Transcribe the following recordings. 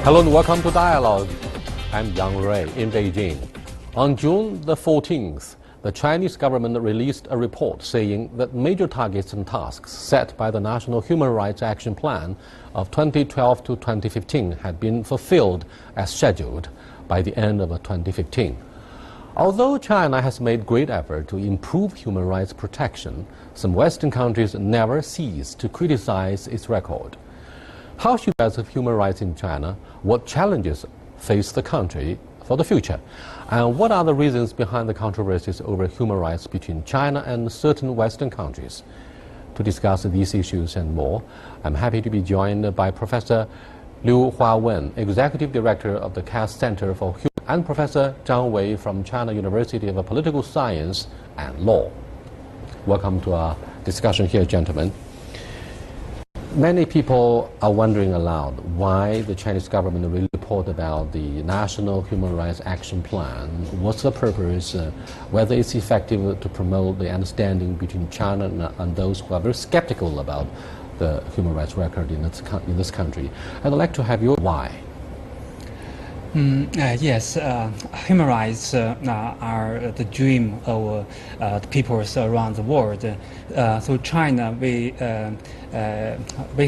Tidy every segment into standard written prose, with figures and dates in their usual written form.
Hello and welcome to Dialogue. I'm Yang Rui in Beijing. On June the 14th, the Chinese government released a report saying that major targets and tasks set by the National Human Rights Action Plan of 2012 to 2015 had been fulfilled as scheduled by the end of 2015. Although China has made great effort to improve human rights protection, some Western countries never cease to criticize its record. How should we of human rights in China? What challenges face the country for the future? And what are the reasons behind the controversies over human rights between China and certain Western countries? To discuss these issues and more, I'm happy to be joined by Professor Liu Huawen, Executive Director of the Cass Center for Human Rights, and Professor Zhang Wei from China University of Political Science and Law. Welcome to our discussion here, gentlemen. Many people are wondering aloud why the Chinese government really report about the National Human Rights Action Plan. What's the purpose? Whether it's effective to promote the understanding between China and those who are very skeptical about the human rights record in this country. I'd like to have your why. Yes, human rights are the dream of the peoples around the world. So China, we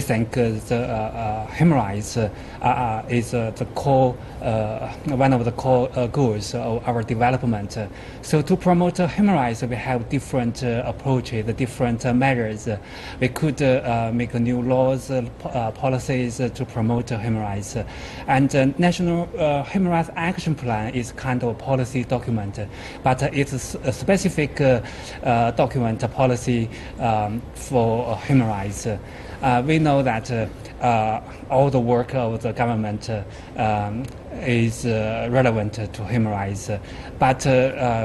think the human rights is the core, one of the core goals of our development. So to promote human rights, we have different approaches, different measures. We could make new laws, policies to promote human rights, and national Human Rights Action Plan is kind of a policy document, but it's a specific document, policy for human rights. We know that all the work of the government is relevant to human rights, but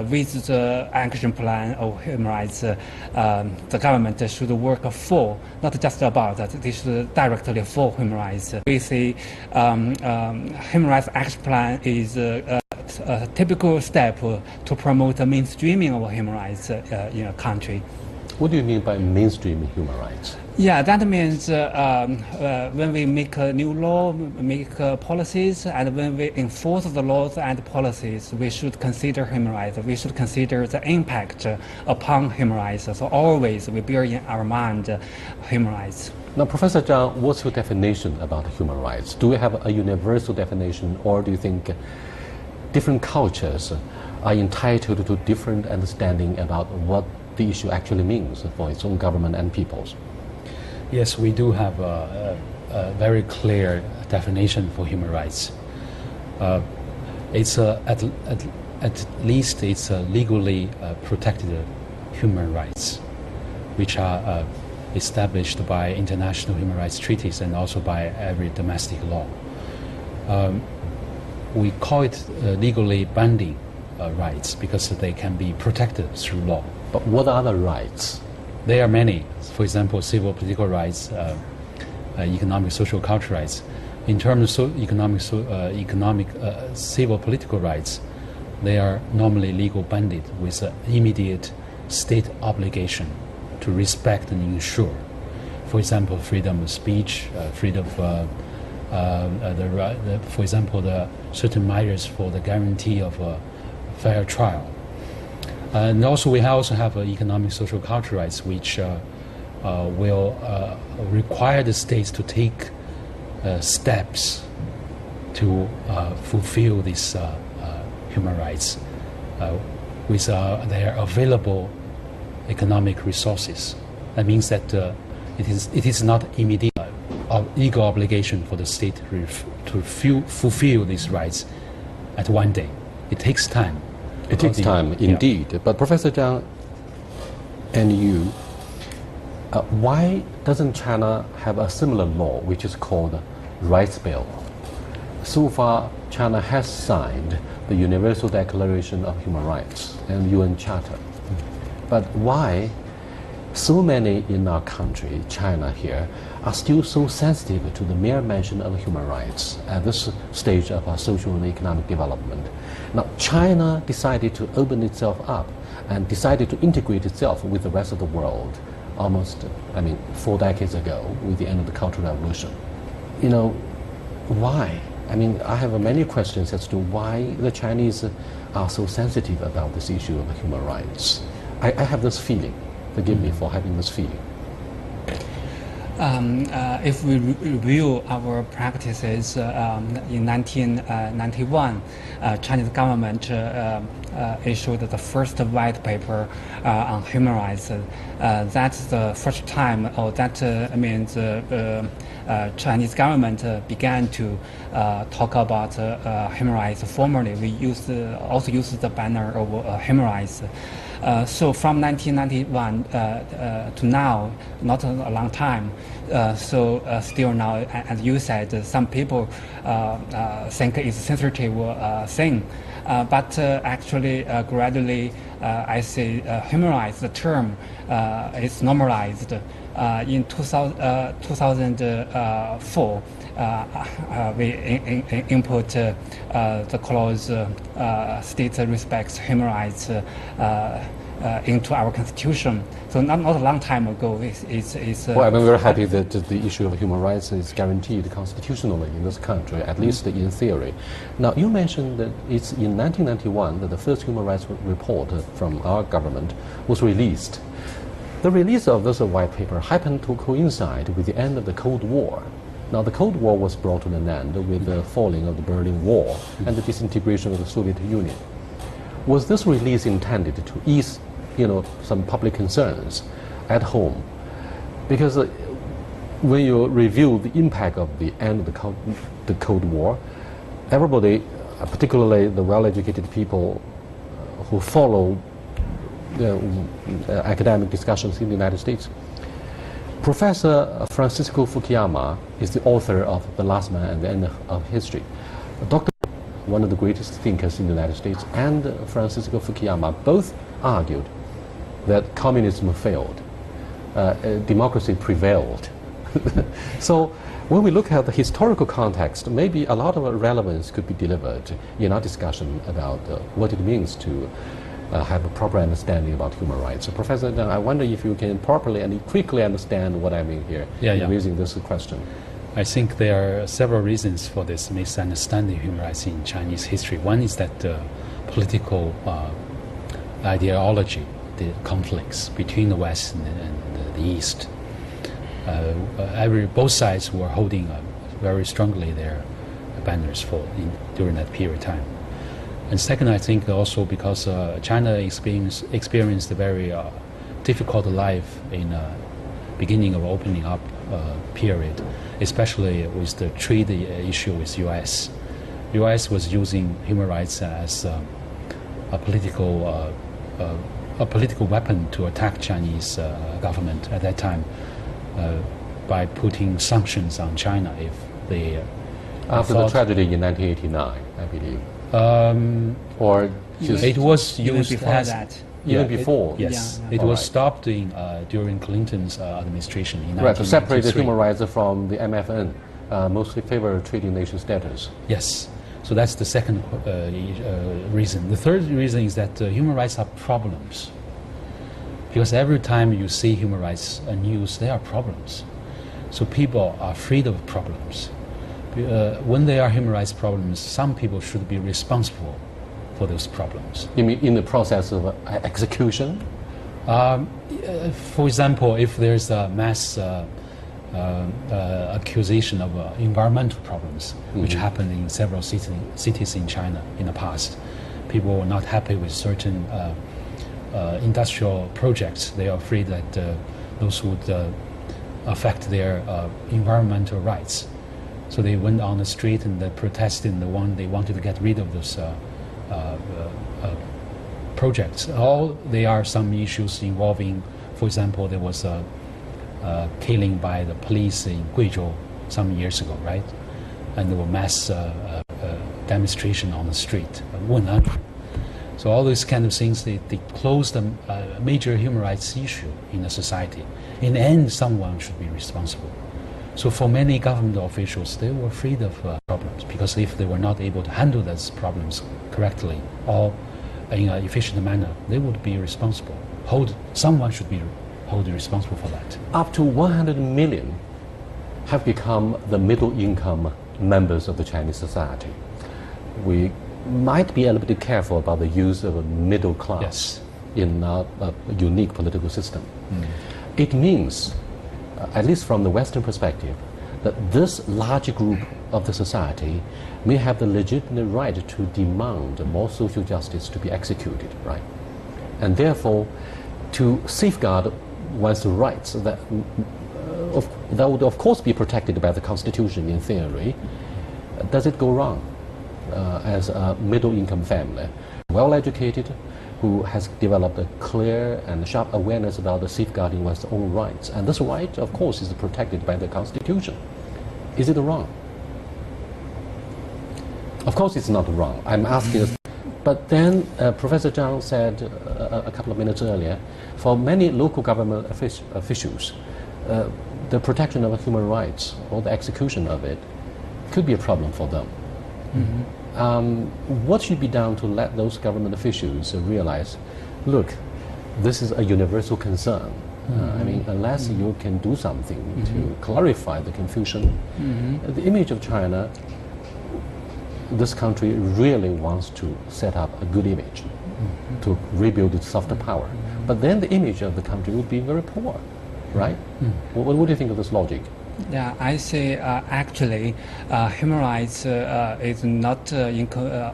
with the action plan of human rights, the government should work for, not just about that, they should directly for human rights. We see human rights action plan is a typical step to promote the mainstreaming of human rights in a country. What do you mean by mainstreaming human rights? Yeah, that means when we make a new law, make policies, and when we enforce the laws and policies, we should consider human rights. We should consider the impact upon human rights. So always we bear in our mind human rights. Now, Professor Zhang, what's your definition about human rights? Do we have a universal definition, or do you think different cultures are entitled to different understanding about what the issue actually means for its own government and peoples? Yes, we do have a very clear definition for human rights. It's at least it's legally protected human rights, which are established by international human rights treaties and also by every domestic law. We call it legally binding rights because they can be protected through law. But what are the rights? There are many. For example, civil political rights, economic, social, cultural rights. In terms of civil political rights, they are normally legal binding with immediate state obligation to respect and ensure. For example, freedom of speech, freedom of for example, the certain measures for the guarantee of a fair trial. And also we also have economic, social, cultural rights, which will require the states to take steps to fulfill these human rights with their available economic resources. That means that it is not immediate legal obligation for the state to fulfill these rights at one day. It takes time. It takes time, indeed. Yeah. But Professor Zhang and you, why doesn't China have a similar law which is called Rights Bill? So far, China has signed the Universal Declaration of Human Rights and UN Charter. But why so many in our country, China here, are still so sensitive to the mere mention of human rights at this stage of our social and economic development? Now, China decided to open itself up and decided to integrate itself with the rest of the world almost, 4 decades ago with the end of the Cultural Revolution. Why? I mean, I have many questions as to why the Chinese are so sensitive about this issue of human rights. I have this feeling. Forgive me for having this feeling. If we review our practices in 1991, Chinese government issued the first white paper on human rights. That's the first time, or that means Chinese government began to talk about human rights formally. We also used the banner of human rights. So from 1991 to now, not a long time. Still now, as you said, some people think it's a sensitive thing. But actually, gradually, I say human rights, the term is normalized. In 2004, we input the clause "State respects human rights" into our constitution. So not a long time ago. Well, I'm very happy that the issue of human rights is guaranteed constitutionally in this country, at least in theory. Now, you mentioned that it's in 1991 that the first human rights report from our government was released. The release of this white paper happened to coincide with the end of the Cold War. Now, the Cold War was brought to an end with the falling of the Berlin Wall and the disintegration of the Soviet Union. Was this release intended to ease, some public concerns at home? Because when you review the impact of the end of the Cold War, everybody, particularly the well-educated people who follow academic discussions in the United States. Professor Francisco Fukuyama is the author of The Last Man and the End of History. Dr. one of the greatest thinkers in the United States, and Francisco Fukuyama both argued that communism failed, democracy prevailed. So when we look at the historical context, maybe a lot of relevance could be delivered in our discussion about what it means to have a proper understanding about human rights. So Professor Deng, I wonder if you can properly and quickly understand what I mean here in raising this question. I think there are several reasons for this misunderstanding of human rights in Chinese history. One is that political ideology, the conflicts between the West and the East. Both sides were holding very strongly their banners during that period of time. And second, I think also because China experienced a very difficult life in beginning of opening up period, especially with the trade issue with U.S. U.S. was using human rights as a political weapon to attack Chinese government at that time by putting sanctions on China if they after the tragedy in 1989, I believe. Or just it was used before that. Even before? Yes. It was stopped during Clinton's administration in 1993. Right, to separate the human rights from the MFN, mostly favored trading nation status. Yes. So that's the second reason. The third reason is that human rights are problems. Because every time you see human rights news, there are problems. So people are afraid of problems. When there are human rights problems, some people should be responsible for those problems. You mean in the process of execution? For example, if there's a mass accusation of environmental problems, which happened in several cities in China in the past, people were not happy with certain industrial projects. They are afraid that those would affect their environmental rights. So they went on the street and protested, and they wanted to get rid of those projects. There are some issues involving, for example, there was a killing by the police in Guizhou some years ago, right? And there were mass demonstration on the street, 100. So all these kind of things, they closed a major human rights issue in the society. In the end, someone should be responsible. So for many government officials, they were afraid of problems, because if they were not able to handle those problems correctly or in an efficient manner, they would be responsible. Someone should be held responsible for that. Up to 100 million have become the middle income members of the Chinese society. We might be a little bit careful about the use of a middle class Yes. in a unique political system. It means, at least from the Western perspective, that this large group of the society may have the legitimate right to demand more social justice to be executed, right? And therefore, to safeguard one's rights that would of course be protected by the Constitution in theory. Does it go wrong as a middle-income family, well-educated, who has developed a clear and sharp awareness about the safeguarding one's own rights, and this right, of course, is protected by the Constitution? Is it wrong? Of course, it's not wrong. I'm asking. But then Professor Zhang said a couple of minutes earlier, for many local government officials, the protection of human rights or the execution of it could be a problem for them. What should be done to let those government officials realize, look, this is a universal concern. I mean, unless you can do something to clarify the confusion, the image of China, this country really wants to set up a good image to rebuild its soft power. But then the image of the country would be very poor, right? What do you think of this logic? Yeah, I say actually human rights is not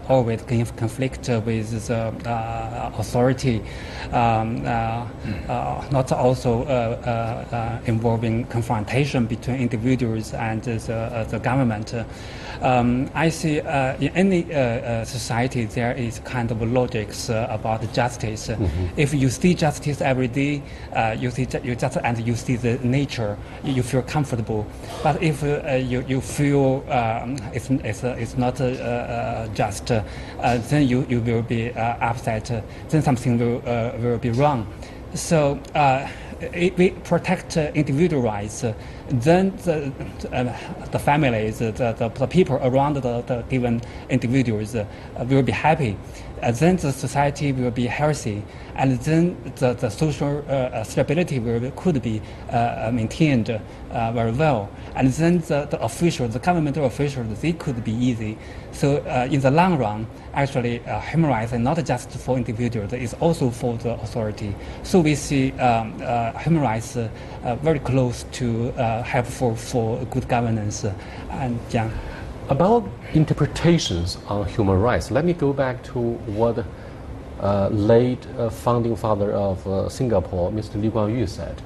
always in conflict with the authority, not also involving confrontation between individuals and the government. I see in any society there is kind of logics about justice. If you see justice every day, you see the nature, you feel comfortable. But if you feel it's not just, then you will be upset. Then something will be wrong. So if we protect individual rights, then the families, the people around the given individuals will be happy. Then the society will be healthy, and then the social stability could be maintained very well. And then the officials, the governmental officials, they could be easy. So in the long run, actually, human rights are not just for individuals; it's also for the authority. So we see human rights very close to helpful for good governance. And yeah. About interpretations on human rights, let me go back to what late founding father of Singapore, Mr. Lee Kuan Yew, said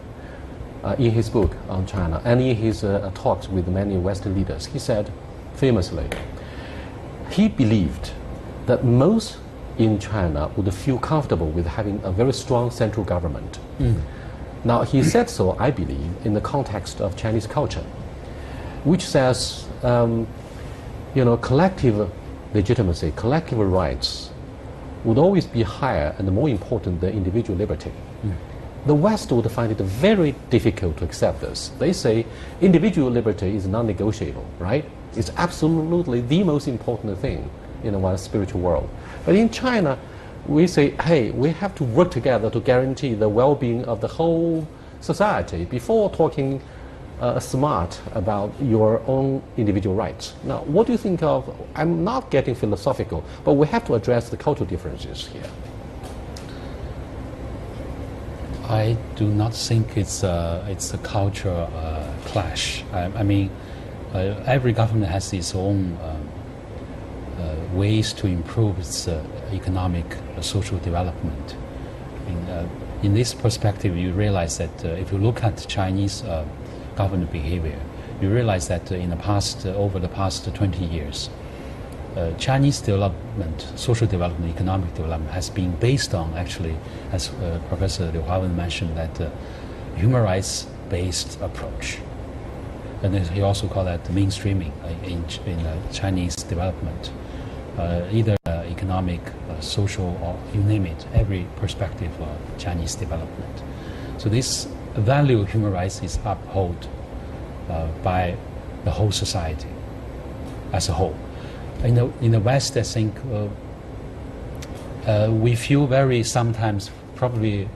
in his book on China and in his talks with many Western leaders. He said, famously, he believed that most in China would feel comfortable with having a very strong central government. Now, he said so, I believe, in the context of Chinese culture, which says, collective legitimacy, collective rights would always be higher and more important than individual liberty. The West would find it very difficult to accept this. They say individual liberty is non-negotiable, right? It's absolutely the most important thing in one's spiritual world. But in China, we say, hey, we have to work together to guarantee the well-being of the whole society before talking smart about your own individual rights. Now, what do you think of, I'm not getting philosophical, but we have to address the cultural differences here. I do not think it's a cultural clash. I mean, every government has its own ways to improve its economic, social development. In this perspective, you realize that if you look at Chinese government behavior, you realize that over the past 20 years, Chinese development, social development, economic development has been based on, actually, as Professor Liu Huawen mentioned, that human rights-based approach. And he also called that mainstreaming in Chinese development, either economic, social, or you name it, every perspective of Chinese development. So this value of human rights is upheld by the whole society as a whole. In the West, I think we feel very sometimes probably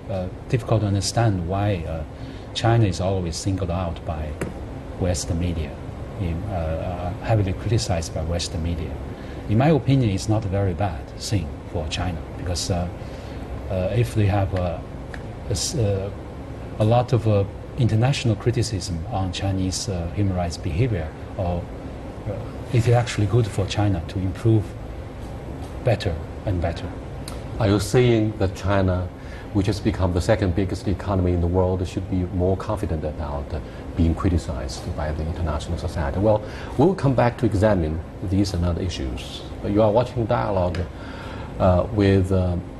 difficult to understand why China is always singled out by Western media. heavily criticized by Western media. In my opinion, it's not a very bad thing for China, because if they have a lot of international criticism on Chinese human rights behavior, or it's actually good for China to improve better and better. Are you saying that China, which has become the second biggest economy in the world, should be more confident about being criticized by the international society? Well, we'll come back to examine these and other issues. But you are watching Dialogue with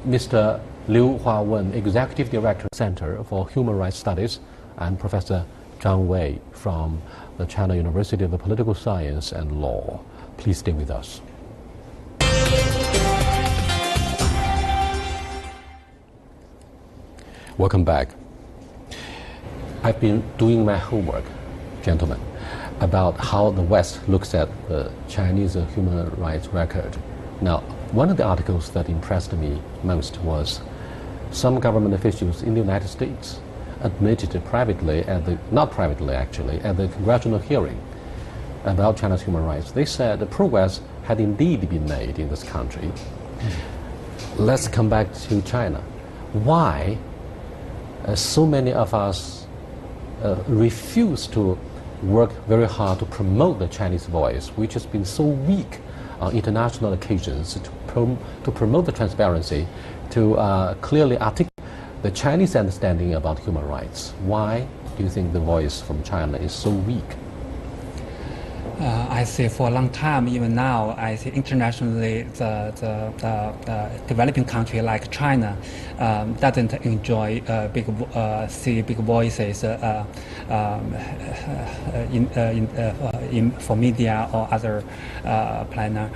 Mr. Liu Huawen, Executive Director, Center for Human Rights Studies, and Professor Zhang Wei from the China University of Political Science and Law. Please stay with us. Welcome back. I've been doing my homework, gentlemen, about how the West looks at the Chinese human rights record. Now, one of the articles that impressed me most was some government officials in the United States admitted privately, not privately actually, at the congressional hearing about China's human rights. They said the progress had indeed been made in this country. Let's come back to China. Why so many of us refuse to work very hard to promote the Chinese voice, which has been so weak on international occasions, to promote the transparency, to clearly articulate the Chinese understanding about human rights? Why do you think the voice from China is so weak? I see for a long time, even now, I see internationally the developing country like China doesn't enjoy big voices for media or other planner.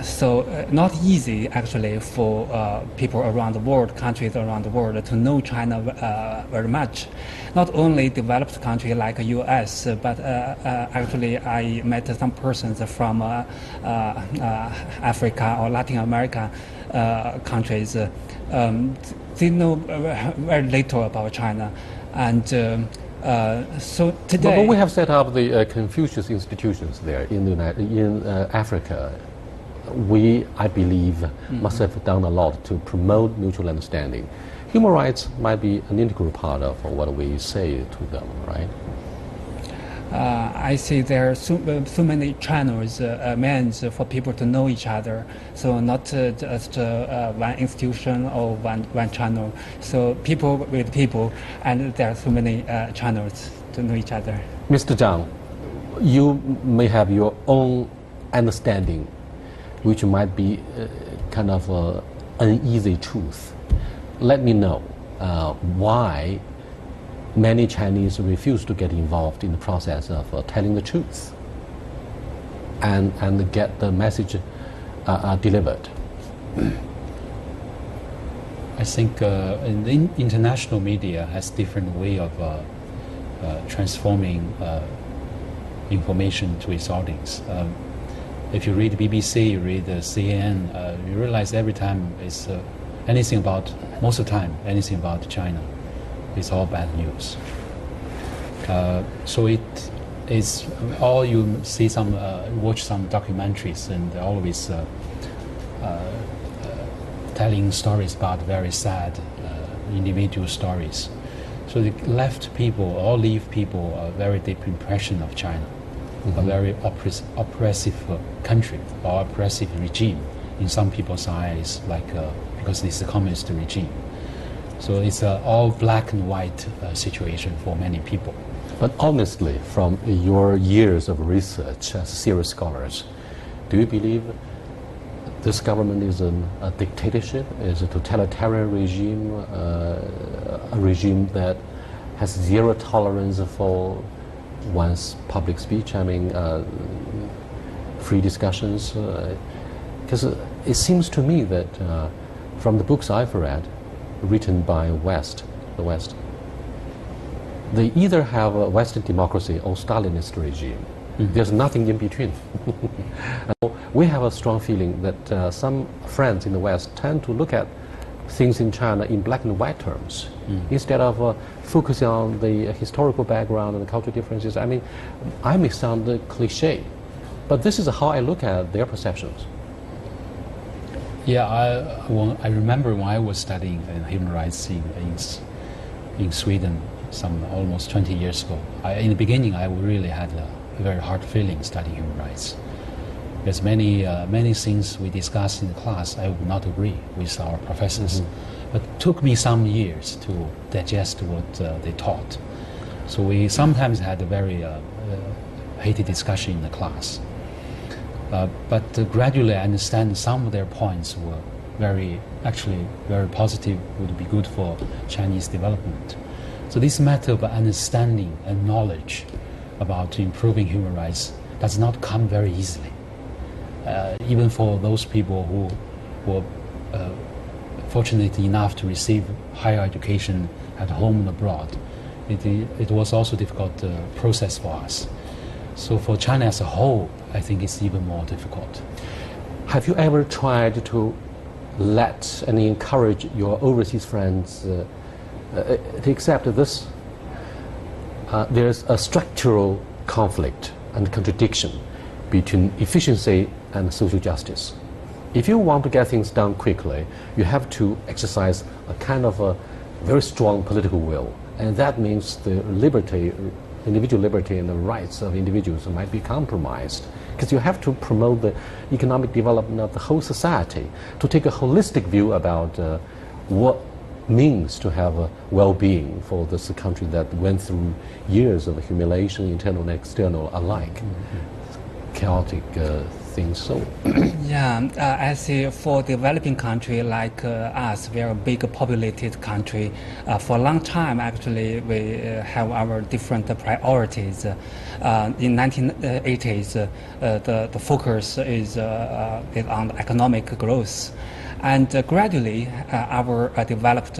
So not easy actually for people around the world, countries around the world, to know China very much. Not only developed country like U.S., but actually I met some persons from Africa or Latin America countries. They know very little about China, and so today. But we have set up the Confucius institutions there in Africa. We, I believe, must have done a lot to promote mutual understanding. Human rights might be an integral part of what we say to them, right? I see there are so many channels, means for people to know each other. So not just one institution or one channel. So people with people, and there are so many channels to know each other. Mr. Zhang, you may have your own understanding, which might be kind of an uneasy truth. Let me know why many Chinese refuse to get involved in the process of telling the truth and get the message delivered. I think the international media has different way of transforming information to its audience. If you read BBC, you read CNN, you realize every time it's anything about, most of the time, anything about China, it's all bad news. So it is all you see watch some documentaries and always telling stories about very sad individual stories. So it left people, or leave people a very deep impression of China. A very oppressive country or oppressive regime in some people's eyes, because it's a communist regime. So it's an all black and white situation for many people. But honestly, from your years of research as serious scholars, do you believe this government is a dictatorship, is a totalitarian regime, a regime that has zero tolerance for one's public speech, free discussions? Because it seems to me that from the books I've read, written by the West, they either have a Western democracy or Stalinist regime. There's nothing in between. We have a strong feeling that some friends in the West tend to look at things in China in black and white terms, instead of focusing on the historical background and the cultural differences. I mean, I may sound cliche, but this is how I look at their perceptions. Yeah, I remember when I was studying human rights in Sweden some almost 20 years ago. In the beginning, I really had a very hard feeling studying human rights. There's many things we discussed in the class I would not agree with our professors. But it took me some years to digest what they taught. So we sometimes had a very heated discussion in the class. But gradually I understand some of their points were very positive, would be good for Chinese development. So this matter of understanding and knowledge about improving human rights does not come very easily. Even for those people who were fortunate enough to receive higher education at home and abroad, it was also a difficult process for us. So for China as a whole, I think it's even more difficult. Have you ever tried to let and encourage your overseas friends to accept this? There's a structural conflict and contradiction between efficiency and social justice. If you want to get things done quickly, you have to exercise a kind of a very strong political will, and that means the liberty, individual liberty and the rights of individuals might be compromised, because you have to promote the economic development of the whole society, to take a holistic view about what means to have a well-being for this country that went through years of humiliation, internal and external alike, chaotic things. So I see for developing country like us, we are a big populated country. For a long time, actually, we have our different priorities. In 1980s, the focus is on economic growth. And gradually, our development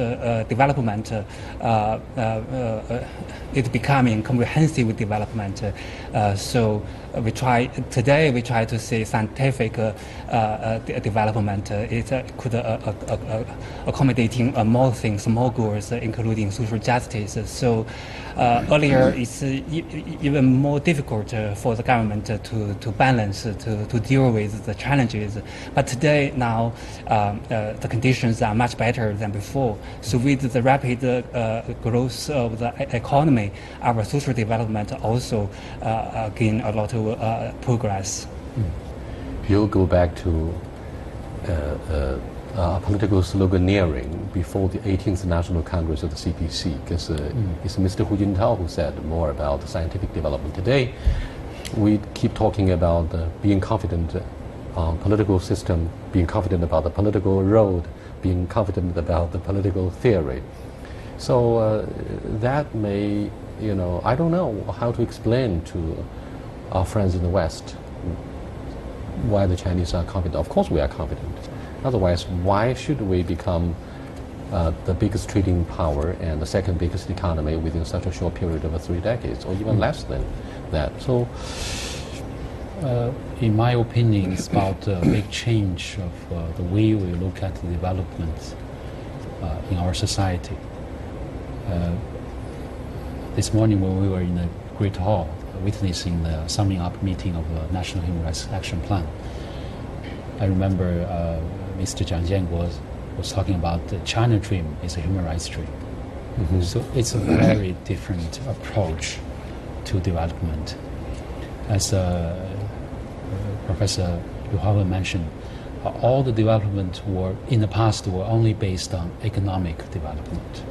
is becoming comprehensive development. So today we try to see scientific development. It could accommodating more things, more goals, including social justice. So earlier it's even more difficult for the government to balance, to deal with the challenges. But today now the conditions are much better than before. So with the rapid growth of the economy, our social development also gain a lot of progress. You'll go back to political sloganeering before the 18th National Congress of the CPC, because it's Mr. Hu Jintao who said more about the scientific development. Today, we keep talking about being confident on political system, being confident about the political road, being confident about the political theory. So that may, I don't know how to explain to our friends in the West why the Chinese are confident. Of course we are confident. Otherwise, why should we become the biggest trading power and the second biggest economy within such a short period of 3 decades, or even less than that? So, in my opinion, it's about a big change of the way we look at the development in our society. This morning when we were in the Great Hall witnessing the summing up meeting of the National Human Rights Action Plan, I remember Mr. Jiang Jianguo was talking about the China Dream is a human rights dream. So it's a very different approach to development. As Professor Liu Haowen mentioned, all the development in the past were only based on economic development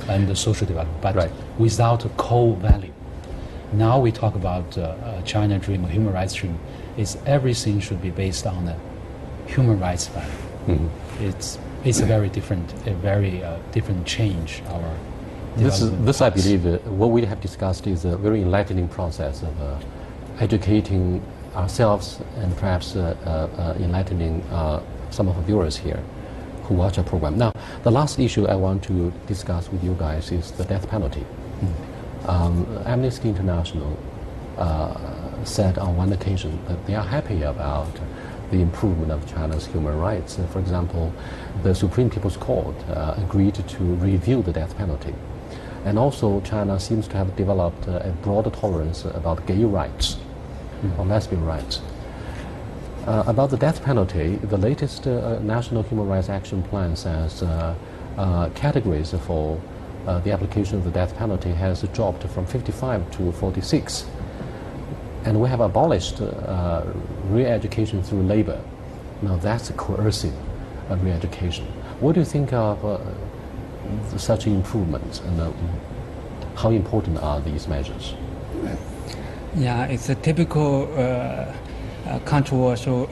and the social development, but without a core value. Now we talk about China Dream, or human rights dream, is everything should be based on the human rights value. It's a very different change. Our this I believe what we have discussed is a very enlightening process of educating ourselves and perhaps enlightening some of the viewers here who watch our program. Now, the last issue I want to discuss with you guys is the death penalty. Amnesty International said on one occasion that they are happy about the improvement of China's human rights. For example, the Supreme People's Court agreed to review the death penalty. And also, China seems to have developed a broader tolerance about gay rights or lesbian rights. About the death penalty, the latest National Human Rights Action Plan says categories for the application of the death penalty has dropped from 55 to 46. And we have abolished re-education through labor. Now that's coercive re-education. What do you think of such improvements, and how important are these measures? Yeah, it's a typical controversial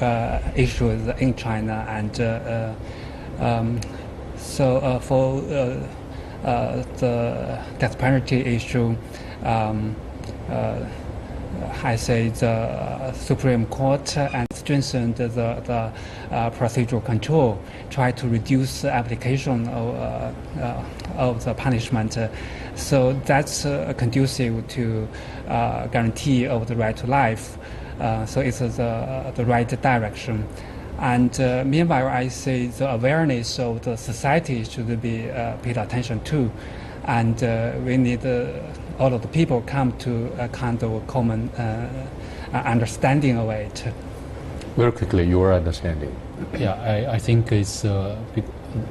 issue in China, and so for the death penalty issue, I say the Supreme Court and strengthened the procedural control, try to reduce the application of the punishment. So that's conducive to guarantee of the right to life. So it's the right direction. And meanwhile, I say the awareness of the society should be paid attention to. And we need all of the people come to a kind of common understanding of it. Very quickly, your understanding. Yeah, I think it's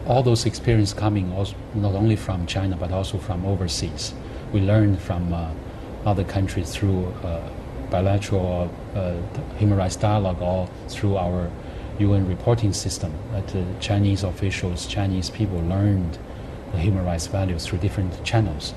all those experiences coming also not only from China but also from overseas. We learn from other countries through bilateral human rights dialogue or through our UN reporting system. That Chinese officials, Chinese people learned the human rights values through different channels.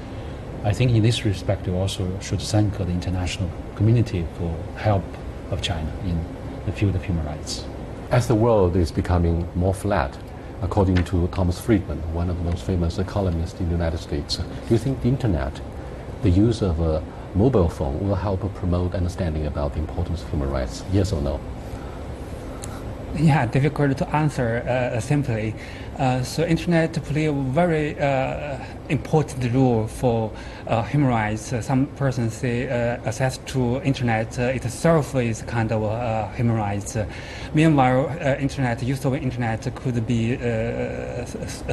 I think in this respect, we also should thank the international community for help of China in the field of human rights. As the world is becoming more flat, according to Thomas Friedman, one of the most famous columnists in the United States, do you think the internet, the use of a mobile phone, will help promote understanding about the importance of human rights? Yes or no? Yeah, difficult to answer simply. So internet play a very important role for human rights. Some persons say access to internet itself is kind of human rights. Meanwhile, use of internet could be a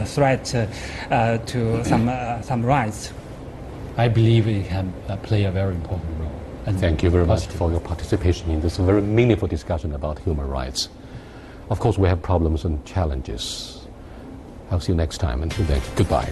threat to some rights. I believe it can play a very important role. And thank you very much for your participation in this very meaningful discussion about human rights. Of course, we have problems and challenges. I'll see you next time. Until then, goodbye.